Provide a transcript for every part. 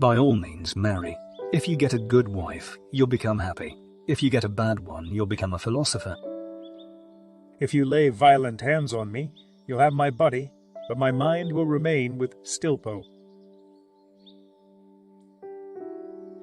By all means, marry. If you get a good wife, you'll become happy. If you get a bad one, you'll become a philosopher. If you lay violent hands on me, you'll have my body, but my mind will remain with Stilpo.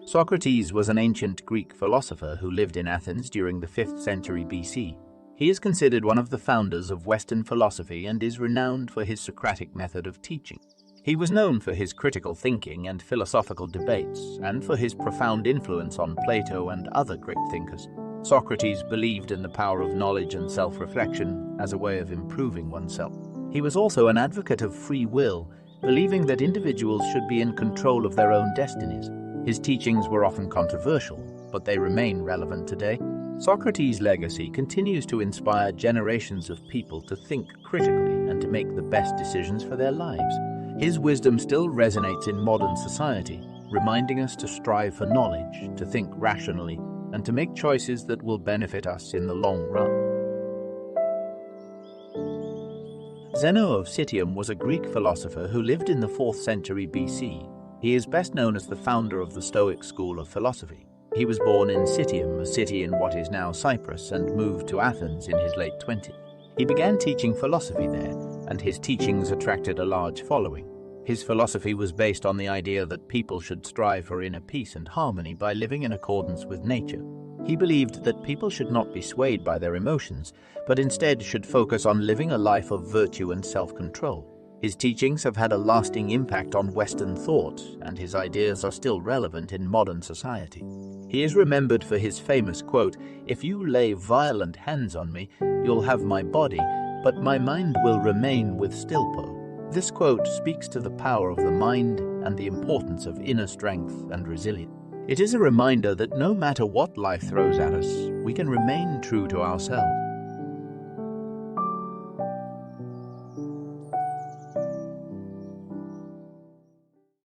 Socrates was an ancient Greek philosopher who lived in Athens during the 5th century BC. He is considered one of the founders of Western philosophy and is renowned for his Socratic method of teaching. He was known for his critical thinking and philosophical debates, and for his profound influence on Plato and other great thinkers. Socrates believed in the power of knowledge and self-reflection as a way of improving oneself. He was also an advocate of free will, believing that individuals should be in control of their own destinies. His teachings were often controversial, but they remain relevant today. Socrates' legacy continues to inspire generations of people to think critically and to make the best decisions for their lives. His wisdom still resonates in modern society, reminding us to strive for knowledge, to think rationally, and to make choices that will benefit us in the long run. Zeno of Citium was a Greek philosopher who lived in the 4th century BC. He is best known as the founder of the Stoic school of philosophy. He was born in Citium, a city in what is now Cyprus, and moved to Athens in his late 20s. He began teaching philosophy there, and his teachings attracted a large following. His philosophy was based on the idea that people should strive for inner peace and harmony by living in accordance with nature. He believed that people should not be swayed by their emotions, but instead should focus on living a life of virtue and self-control. His teachings have had a lasting impact on Western thought, and his ideas are still relevant in modern society. He is remembered for his famous quote, "If you lay violent hands on me, you'll have my body, but my mind will remain with Stilpo." This quote speaks to the power of the mind and the importance of inner strength and resilience. It is a reminder that no matter what life throws at us, we can remain true to ourselves.